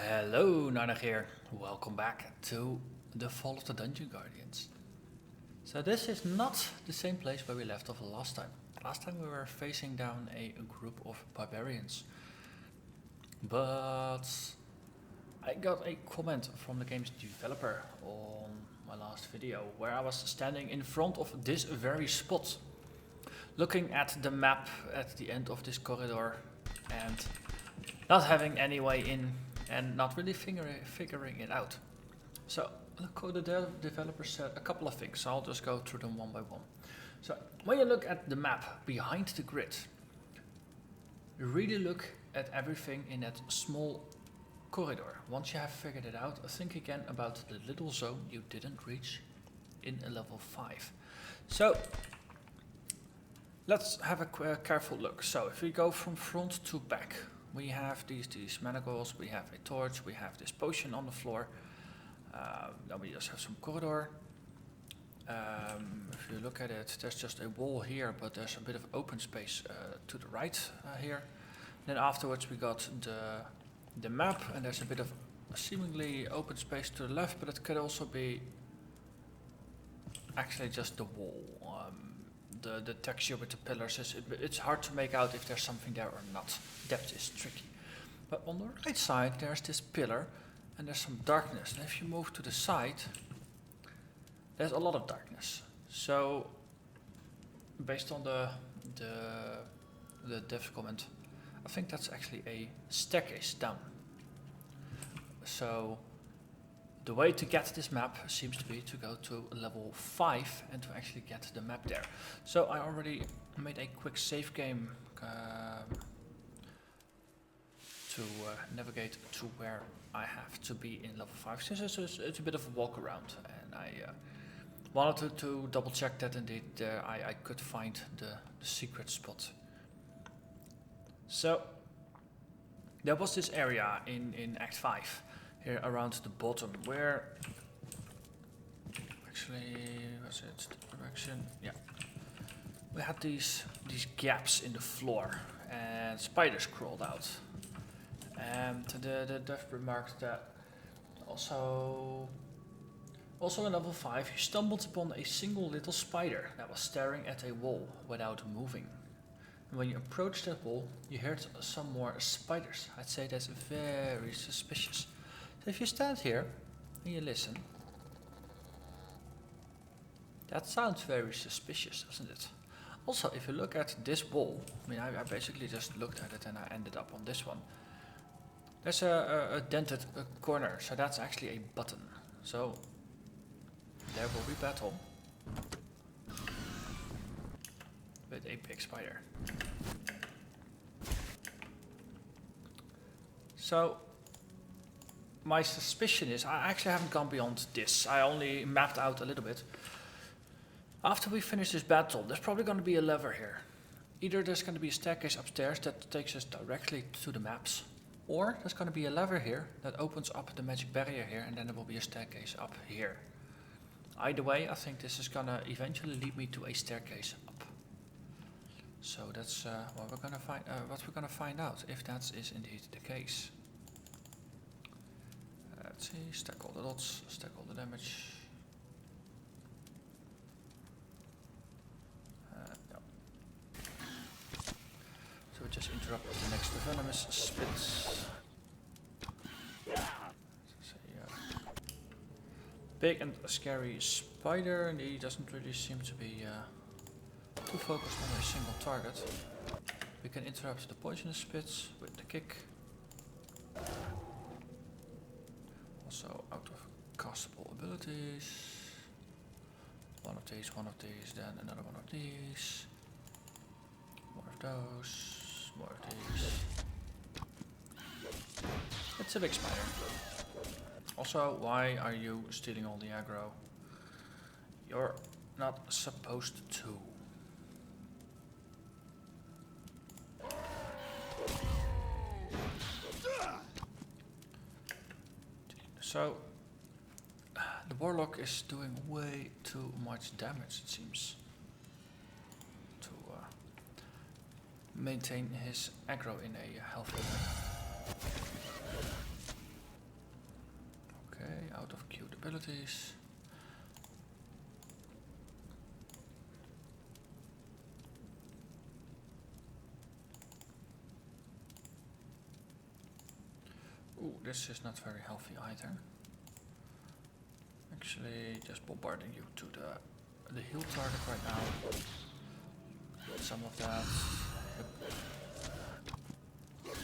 Hello, Narnach here. Welcome back to the Fall of the Dungeon Guardians. So this is not the same place where we left off last time. Last time we were facing down a group of barbarians. But I got a comment from the game's developer on my last video where I was standing in front of this very spot, looking at the map at the end of this corridor and not having any way in and not really figuring it out. So the developer said a couple of things, so I'll just go through them one by one. So when you look at the map behind the grid, you really look at everything in that small corridor. Once you have figured it out, think again about the little zone you didn't reach in a level 5. So let's have a careful look. So if we go from front to back, we have these manacles, we have a torch, we have this potion on the floor. Then we just have some corridor. If you look at it, there's just a wall here, but there's a bit of open space to the right here. Then afterwards we got the map, and there's a bit of seemingly open space to the left, but it could also be actually just the wall. The texture with the pillars, it's hard to make out if there's something there or not. Depth is tricky. But on the right side there's this pillar and there's some darkness. And if you move to the side, there's a lot of darkness. So based on the dev comment, I think that's actually a staircase down. So the way to get this map seems to be to go to level 5 and to actually get the map there. So I already made a quick save game to navigate to where I have to be in level 5. Since it's a bit of a walk around, and I wanted to double check that indeed I could find the secret spot. So there was this area in Act 5. Here around the bottom, where actually was it the direction? Yeah, we had these gaps in the floor, and spiders crawled out. And the dev remarked that also in level 5, you stumbled upon a single little spider that was staring at a wall without moving. And when you approached that wall, you heard some more spiders. I'd say that's very suspicious. If you stand here and you listen, that sounds very suspicious, doesn't it? Also, if you look at this wall, I mean, I basically just looked at it and I ended up on this one. There's a dented corner, so that's actually a button. So there will be battle with a big spider. So my suspicion is, I actually haven't gone beyond this. I only mapped out a little bit. After we finish this battle, there's probably going to be a lever here. Either there's going to be a staircase upstairs that takes us directly to the maps, or there's going to be a lever here that opens up the magic barrier here, and then there will be a staircase up here. Either way, I think this is going to eventually lead me to a staircase up. So that's what we're going to find out, if that is indeed the case. Let's see, stack all the dots, stack all the damage. Yeah. So we just interrupt the next venomous spits. Big and scary spider, and he doesn't really seem to be too focused on a single target. We can interrupt the poisonous spits with the kick. Also out of castable abilities. One of these, then another one of these. More of those, more of these. It's a big spider. Also, why are you stealing all the aggro? You're not supposed to. So, the warlock is doing way too much damage, it seems, to maintain his aggro in a healthy way. abilities. Ooh, this is not very healthy either. Actually, just bombarding you to the heal target right now. Some of that. Yep.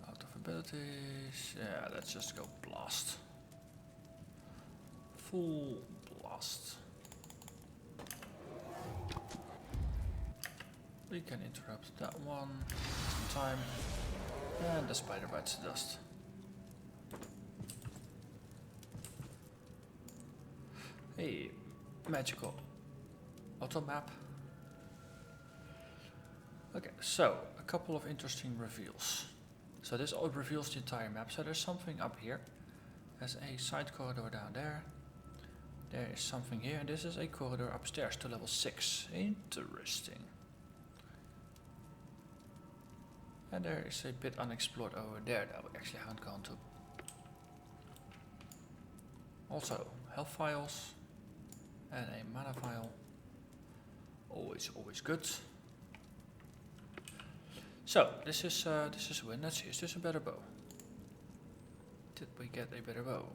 Out of abilities. Yeah, let's just go blast. Full blast. We can interrupt that one. Some time. And the spider bites the dust. Hey, magical auto map. Okay, so a couple of interesting reveals. So this all reveals the entire map. So there's something up here. There's a side corridor down there. There is something here, and this is a corridor upstairs to level 6. Interesting. And there is a bit unexplored over there that we actually haven't gone to. Also, health files and a mana file. Always good. So this is a win. Let's see. Is this a better bow? Did we get a better bow?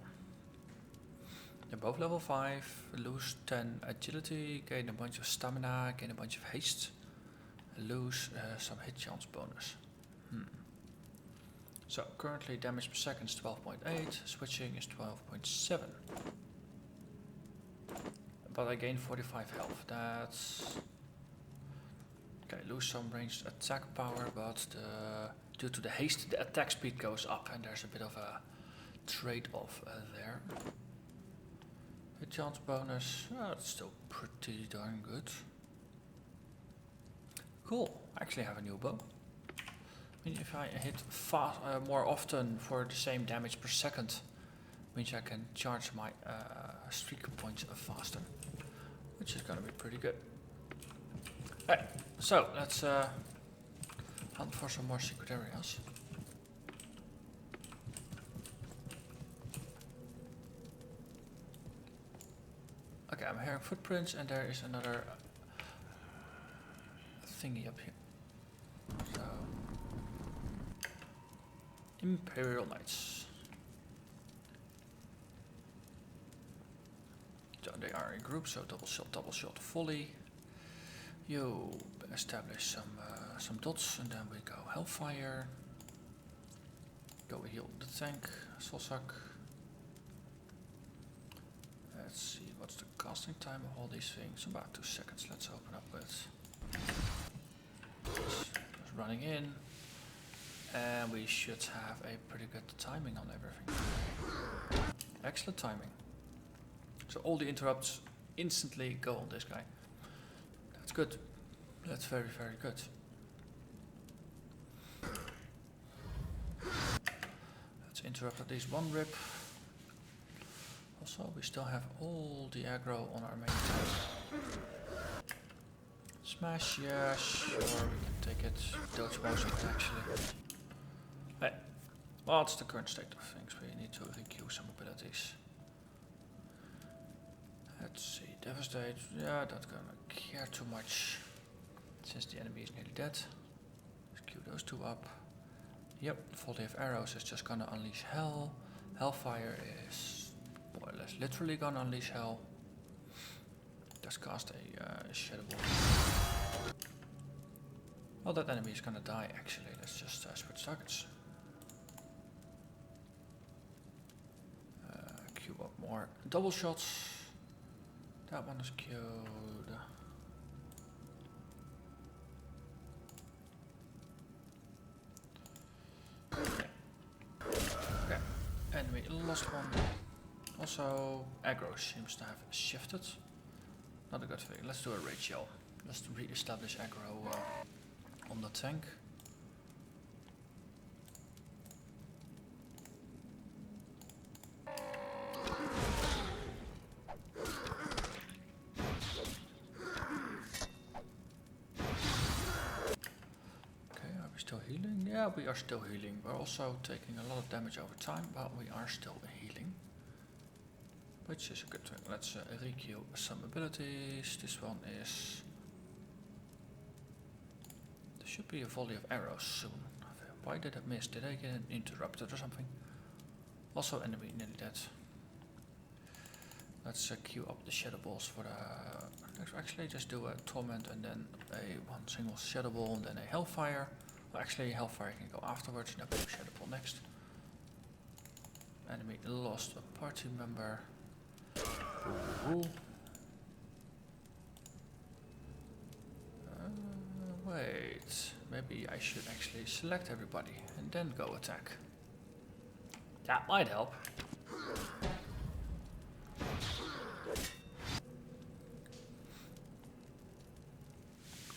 They're both level 5. Lose 10 agility. Gain a bunch of stamina. Gain a bunch of haste. Lose some hit chance bonus. So currently damage per second is 12.8, switching is 12.7. But I gain 45 health. That's okay. Lose some ranged attack power, but due to the haste, the attack speed goes up, and there's a bit of a trade-off there. Hit chance bonus, it's still pretty darn good. Cool. I actually have a new bow. If I hit more often for the same damage per second, means I can charge my streak points faster, which is gonna be pretty good. Right, so let's hunt for some more secret areas. Okay, I'm hearing footprints, and there is another thingy up here. So. Imperial Knights. So they are in group, so double shot volley. You establish some dots, and then we go Hellfire. Go heal the tank, Solsak. Let's see, what's the casting time of all these things? About 2 seconds. Let's open up with. Just running in. And we should have a pretty good timing on everything. Excellent timing. So all the interrupts instantly go on this guy. That's good. That's very, very good. Let's interrupt at least one rip. Also, we still have all the aggro on our main tank. Smash, yeah, sure, we can take it. Dodge most of it actually. Hey, well, it's the current state of things. We need to requeue some abilities. Let's see, Devastate. Yeah, not gonna care too much since the enemy is nearly dead. Let's queue those two up. Yep, Volley of Arrows is just gonna unleash hell. Hellfire is more or less literally gonna unleash hell. Just cast a Shadow Ball. Well, that enemy is gonna die actually. Let's just switch targets. Queue up more double shots. That one is queued. Okay. Enemy lost one. Also, aggro seems to have shifted. Not a good thing. Let's do a rage yell. Let's re-establish aggro on the tank. Okay, are we still healing? Yeah, Yeah, we are still healing. We're also taking a lot of damage over time, but we are still healing. Which is a good thing. Let's requeue some abilities. This one is... There should be a volley of arrows soon. Why did I miss? Did I get interrupted or something? Also enemy nearly dead. Let's queue up the shadow balls for the... Let's actually just do a torment and then one single shadow ball and then a hellfire. Well, actually hellfire can go afterwards. No, shadow ball next. Enemy lost a party member. Ooh. Wait, maybe I should actually select everybody and then go attack. That might help.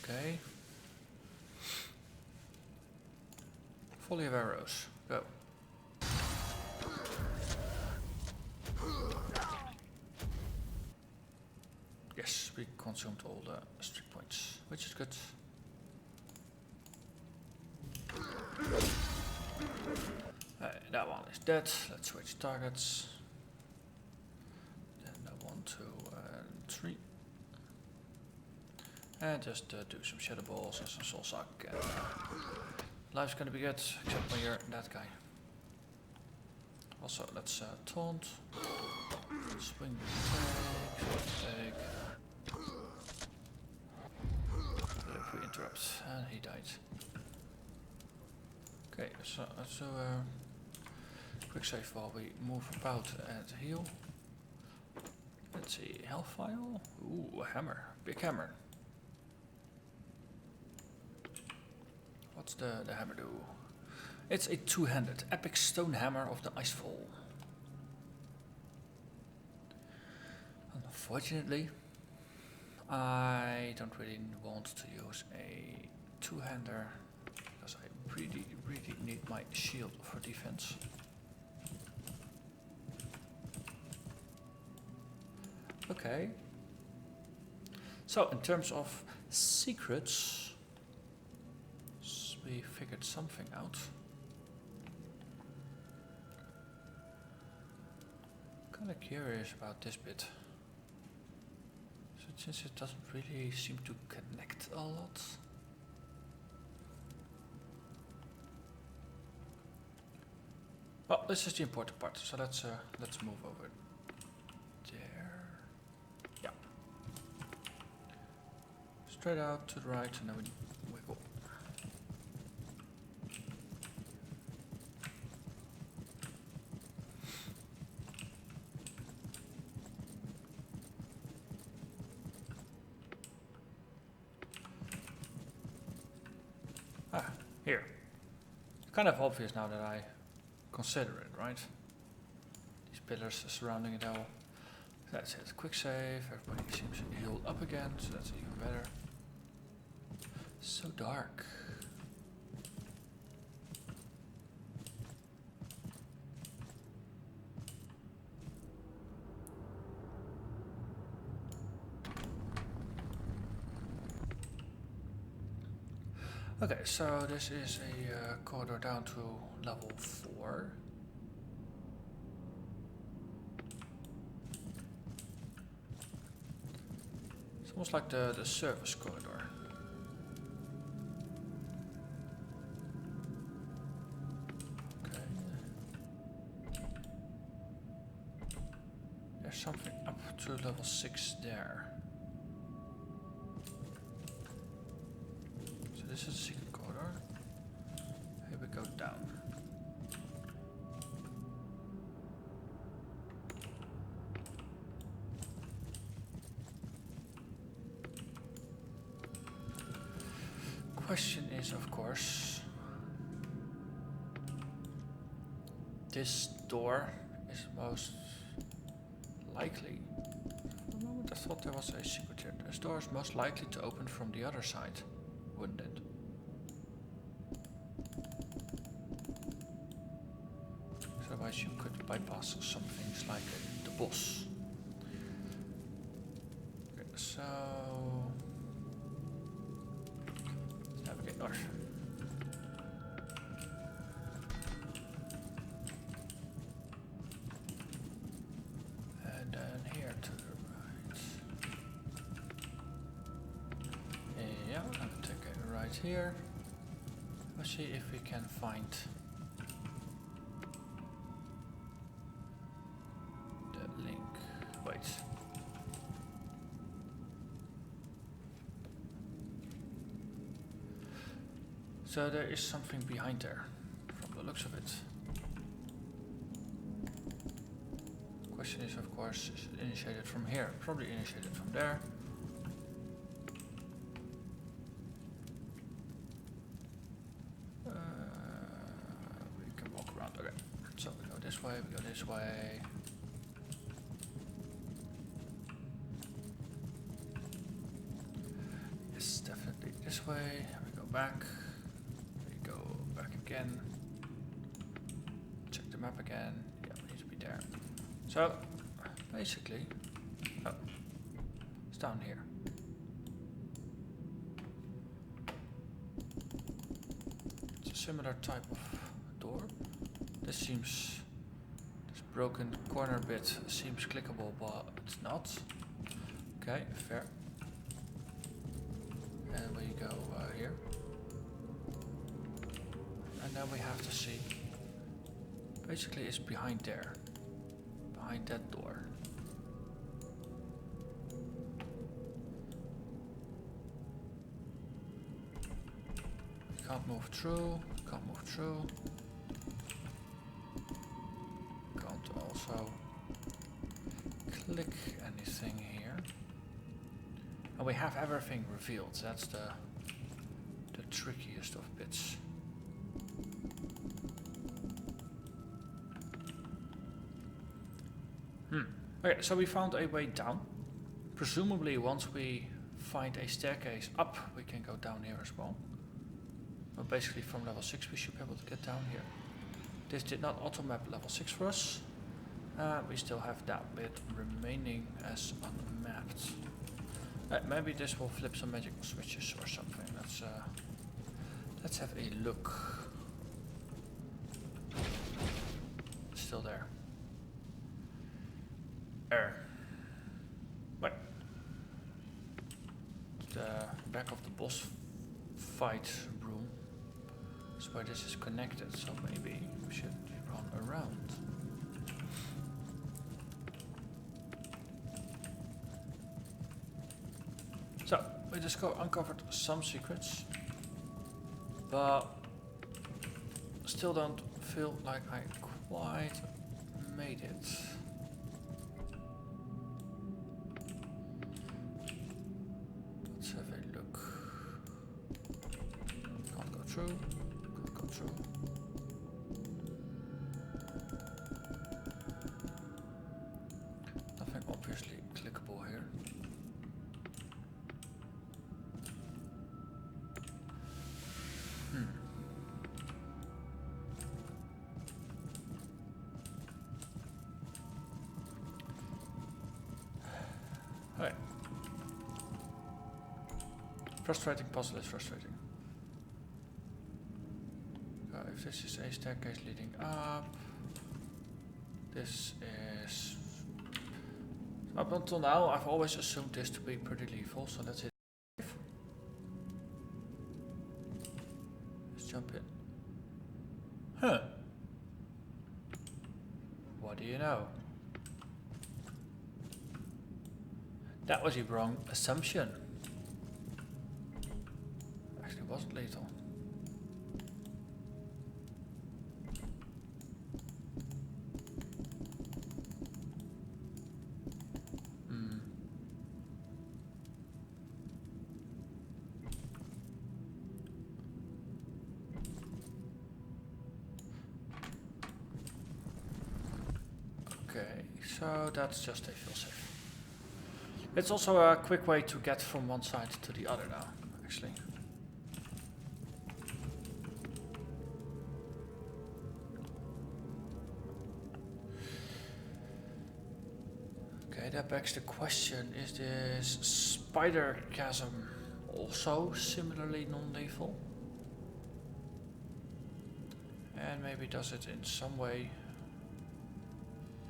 Okay. Volley of arrows. Go. Yes, we consumed all the streak points, which is good. That one is dead. Let's switch targets. Then 1, 2, and 3. And just do some shadow balls and some soul suck. And life's gonna be good, except when you're that guy. Also, let's taunt. Swing, take. If we interrupt, and he died. Okay, so let's do a quick save while we move about and heal. Let's see, health vial. Ooh, a hammer, big hammer. What's the hammer do? It's a two-handed epic stone hammer of the Icefall. Unfortunately, I don't really want to use a two-hander because I really need my shield for defense. Okay. So in terms of secrets, we figured something out. Kinda curious about this bit. So since it doesn't really seem to connect a lot. Well, this is the important part, so let's move over there. Yeah. Straight out to the right and then we wiggle. Ah, here. It's kind of obvious now that I consider it, right? These pillars surrounding it all. That's it. Quick save. Everybody seems healed up again, so that's even better. So dark. Okay, so this is a corridor down to level 4. It's almost like the service corridor. Okay. There's something up to level 6 there. This is a secret corridor. Here we go down. Question is, of course, this door is most likely. For the moment I thought there was a secret here. This door is most likely to open from the other side, wouldn't it? Otherwise you could bypass some things like the boss. Okay, so let's navigate north. here. Let's see if we can find the link. Wait. So there is something behind there, from the looks of it. Question is, of course, is it initiated from here? Probably initiated from there. We can walk around. Okay, so we go this way. We go this way. Yes, definitely this way. We go back. We go back again. Check the map again. Yeah, we need to be there. So, basically, oh, it's down here. It's a similar type of door. This broken corner bit seems clickable, but it's not. Okay, fair. And we go here. And then we have to see. Basically, it's behind there. Behind that door. Can't move through. Can't move through. Can't also click anything here. And we have everything revealed. That's the trickiest of bits. Okay, so we found a way down. Presumably once we find a staircase up, we can go down here as well. But basically from level 6 we should be able to get down here. This did not auto-map level 6 for us. We still have that bit remaining as unmapped. Maybe this will flip some magical switches or something. Let's have a look. Still there. Wait. The back of the boss fight room is where this is connected, so maybe we should run around. So, we just uncovered some secrets, but still don't feel like I quite made it. Let's have a look. Can't go through. Can't go through. Nothing obviously clickable here. Okay. Frustrating puzzle is frustrating. If this is a staircase leading up, this is... Up until now, I've always assumed this to be pretty lethal, so that's it. Let's jump in. Huh. What do you know? That was a wrong assumption. Actually, it wasn't lethal. Okay, so that's just a failsafe. It's also a quick way to get from one side to the other now, actually. Okay, that begs the question, is this spider chasm also similarly non-lethal? And maybe does it in some way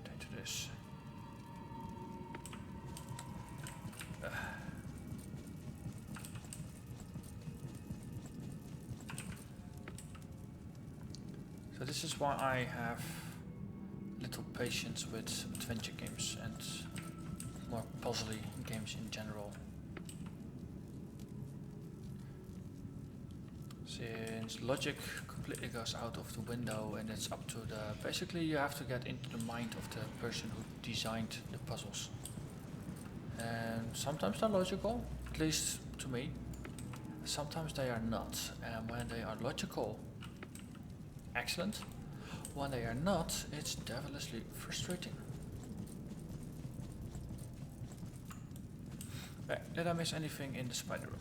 into this? So this is why I have little patience with adventure games and more puzzly games in general. Since logic completely goes out of the window and it's up to the... Basically you have to get into the mind of the person who designed the puzzles. And sometimes they're logical, at least to me. Sometimes they are not. And when they are logical, excellent. When they are not, it's devilishly frustrating. Right, did I miss anything in the spider room?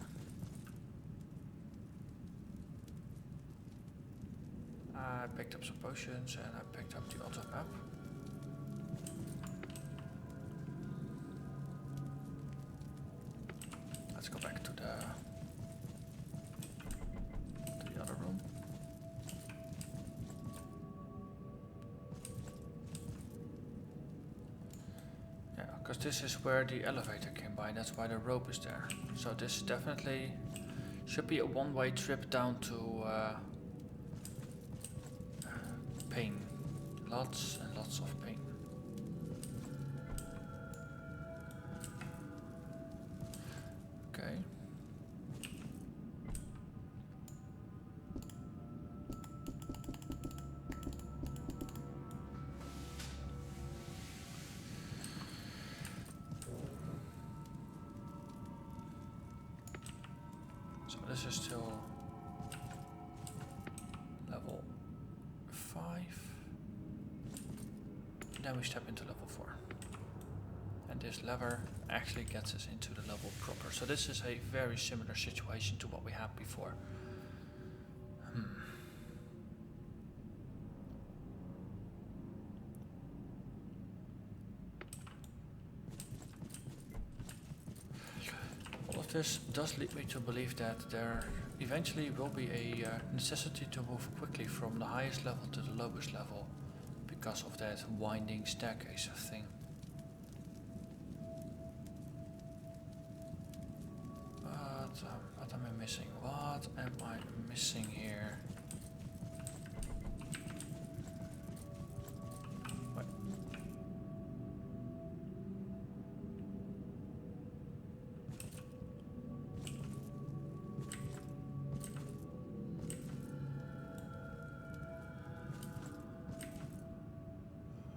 I picked up some potions and I picked up the auto map. Let's go back to the other room. Yeah, because this is where the elevator came by, that's why the rope is there. So this definitely should be a one-way trip down to pain. Lots and lots of pain. Okay. So this is still level 5. Then we step into level 4. And this lever actually gets us into the level proper. So this is a very similar situation to what we had before. All of this does lead me to believe that there eventually will be a necessity to move quickly from the highest level to the lowest level because of that winding staircase thing. What am I missing? What am I missing here? Wait.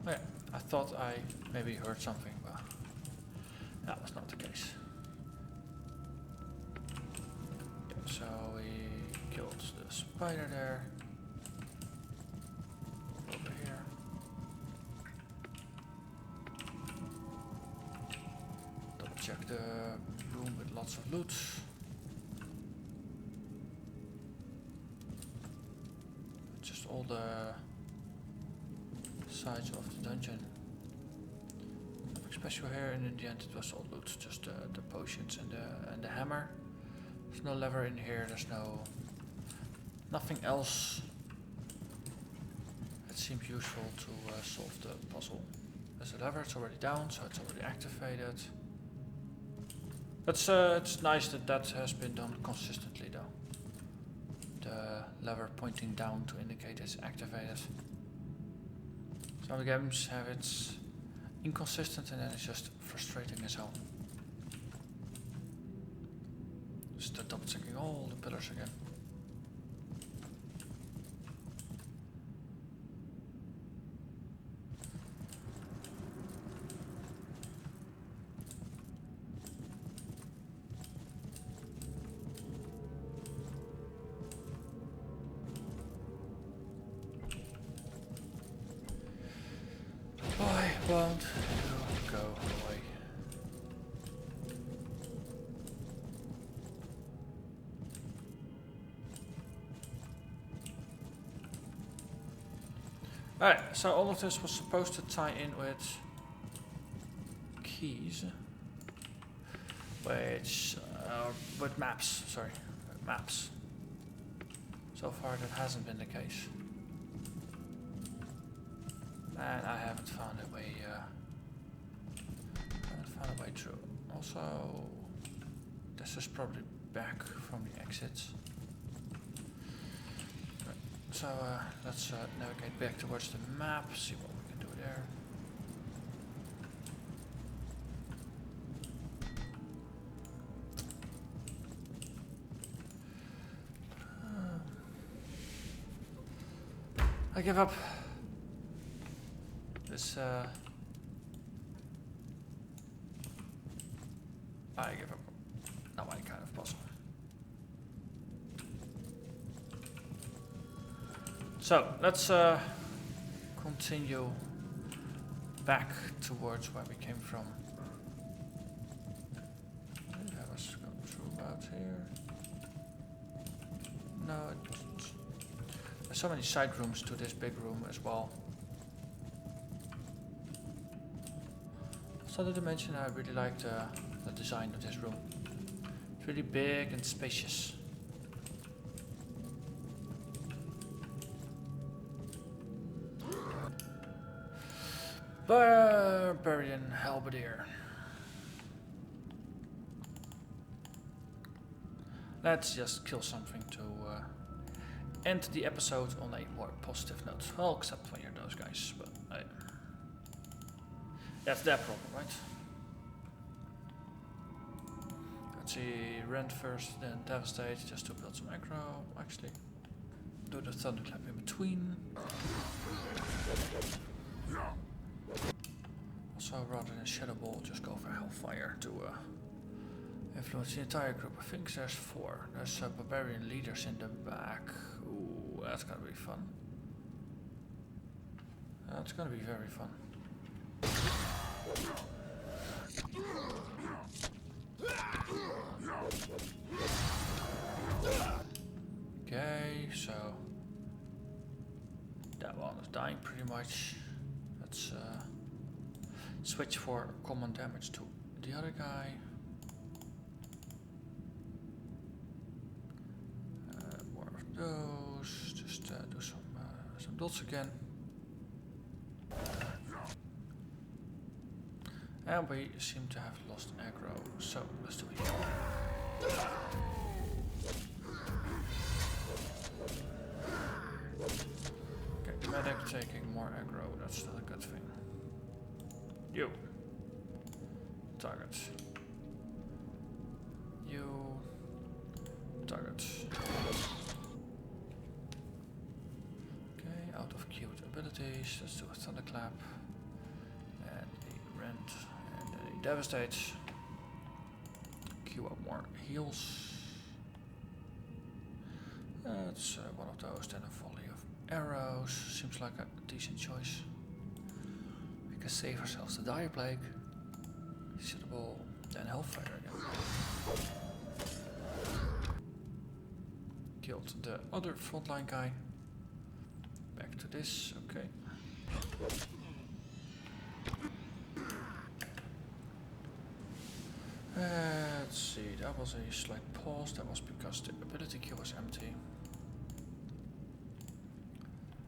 Oh yeah, I thought I maybe heard something, but that was not the case. So we killed the spider there. Over here. Double check the room with lots of loot. Just all the sides of the dungeon. Nothing special here, and in the end it was all loot, just the potions and the hammer. There's no lever in here, there's nothing else that seems useful to solve the puzzle. There's a lever, it's already down, so it's already activated. It's nice that that has been done consistently though. The lever pointing down to indicate it's activated. Some of the games have its inconsistent and then it's just frustrating as hell. Just double checking all the pillars again. Why won't you go away? Alright, so all of this was supposed to tie in with keys, which, with maps, sorry, maps. So far that hasn't been the case. And I haven't found a way, through. Also, this is probably back from the exits. So let's navigate back towards the map, see what we can do there. I give up. This I give up. Now I kind of puzzle. So let's continue back towards where we came from. I was going through about here. No, there's so many side rooms to this big room as well. So the dimension, I really like the design of this room. It's really big and spacious. Barbarian halberdier. Let's just kill something to end the episode on a more positive note. Well, except when you're those guys, but that's their problem, right? Let's see, rend first, then devastate, just to build some aggro. Actually, do the thunderclap in between. Also, rather than shadow ball, just go for hellfire to influence the entire group. I think there's 4. There's barbarian leaders in the back. Ooh, that's gonna be fun. That's gonna be very fun. Okay, so that one is dying pretty much. Let's switch for common damage to the other guy. More of those. Just do some dots again. And we seem to have lost aggro, so let's do it. Okay, medic taking more aggro, that's still a good thing. You. Target. You. Target. Okay, out of queued abilities, let's do a thunderclap. And a rend. And a devastate. Queue up more heals. That's one of those, then a volley of arrows. Seems like a decent choice. We can save ourselves the dire plague. Suitable, then hellfire again. Killed the other frontline guy. Back to this, okay. Let's see, that was a slight pause. That was because the ability queue was empty.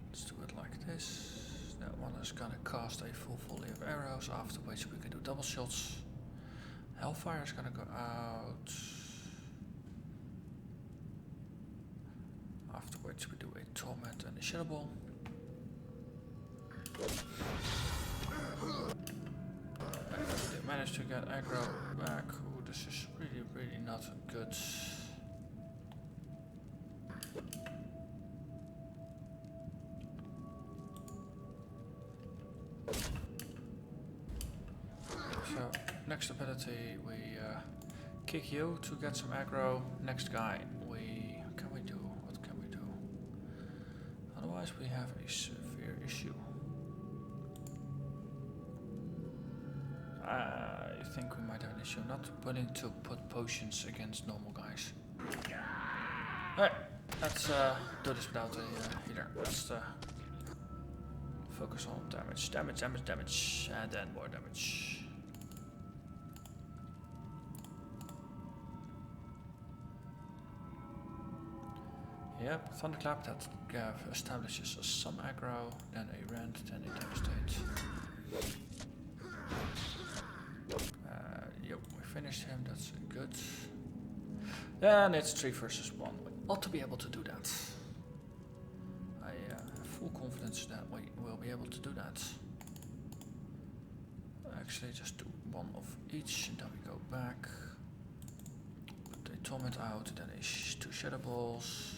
Let's do it like this. That one is gonna cast a full volley of arrows, after which we can do double shots. Hellfire is gonna go out. After which we do a torment and a shadow ball. They managed to get aggro back. Ooh, this is really not good. So, next ability, we kick you to get some aggro. Next guy, what can we do? Otherwise we have a severe issue. I think we might have an issue. Not willing to put potions against normal guys. Alright, let's do this without a healer. Let's focus on damage. Damage, and then more damage. Yep, thunderclap, that establishes some aggro, then a rend, then a devastate. Yep, we finished him, that's good. Then it's 3 versus 1. We ought to be able to do that. moments that we will be able to do that. Actually, just do one of each, and then we go back. Put the torment out, then two shadow balls.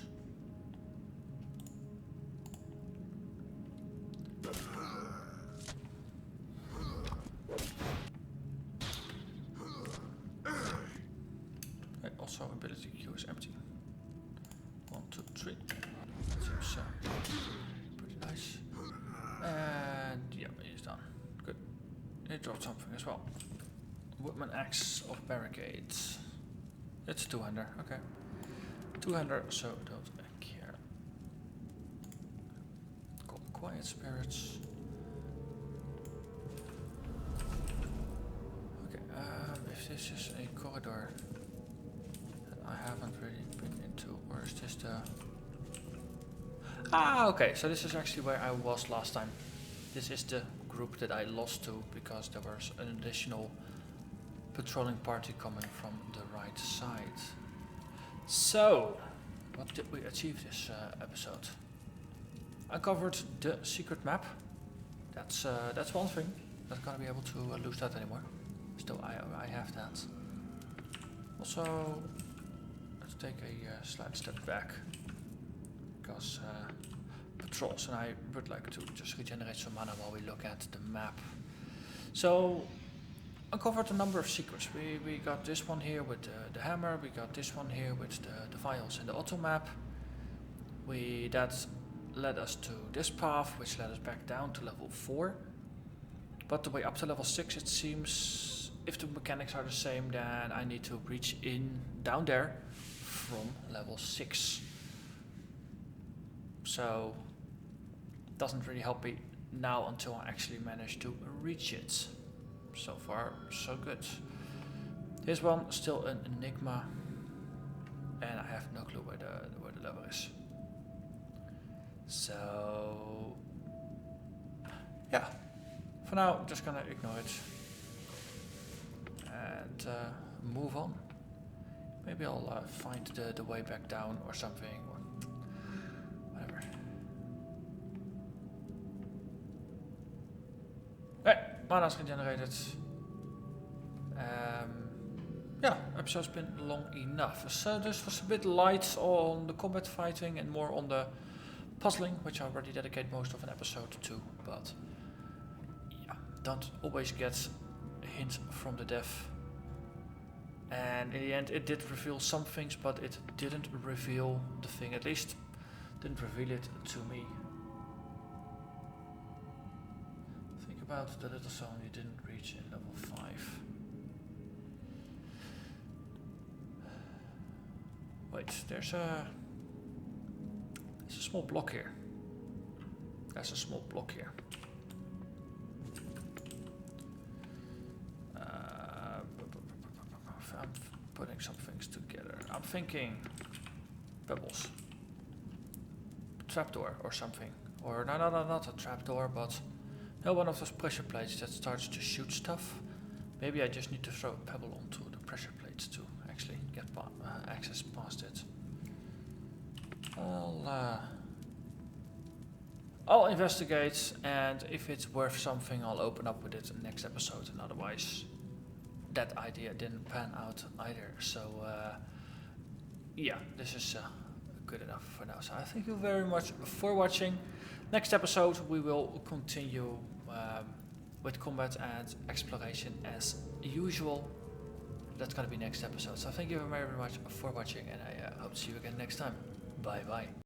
Okay, also ability queue is empty. 1, 2, 3. That seems pretty nice. And yeah, he's done. Good. He dropped something as well. Woodman Axe of Barricades. It's 200, okay. 200, so don't care. Call Quiet Spirits. Okay, if this is a corridor that I haven't really been into, or is this the... Ah, okay, so this is actually where I was last time. This is the group that I lost to because there was an additional patrolling party coming from the right side. So, what did we achieve this episode? Uncovered the secret map. That's one thing. Not gonna be able to lose that anymore. Still, I have that. Also, let's take a slight step back because patrols, and I would like to just regenerate some mana while we look at the map. So, uncovered a number of secrets. We got this one here with the hammer. We got this one here with the vials and the auto map. That led us to this path, which led us back down to level 4. But the way up to level 6, it seems, if the mechanics are the same, then I need to reach down there from level 6. So, doesn't really help me now until I actually manage to reach it. So far, so good. This one, still an enigma, and I have no clue where the level is. So, yeah, for now, I'm just gonna ignore it and move on. Maybe I'll find the way back down or something, or whatever. Hey, mana's regenerated. Yeah, episode's been long enough. So this was a bit light on the combat fighting and more on the puzzling, which I already dedicate most of an episode to. But yeah, don't always get a hint from the dev. And in the end, it did reveal some things, but it didn't reveal the thing. At least, didn't reveal it to me. Think about the little zone you didn't reach in level 5. Wait, there's a small block here. There's a small block here. I'm putting some things together. I'm thinking pebbles, trapdoor or something, or no, not a trapdoor, but no, one of those pressure plates that starts to shoot stuff. Maybe I just need to throw a pebble onto the pressure plates to actually get access past it. I'll investigate, and if it's worth something, I'll open up with it in the next episode, and otherwise that idea didn't pan out either. So yeah, this is good enough for now. So I thank you very much for watching. Next episode we will continue with combat and exploration as usual. That's gonna be next episode. So thank you very much for watching, and I hope to see you again next time. Bye bye.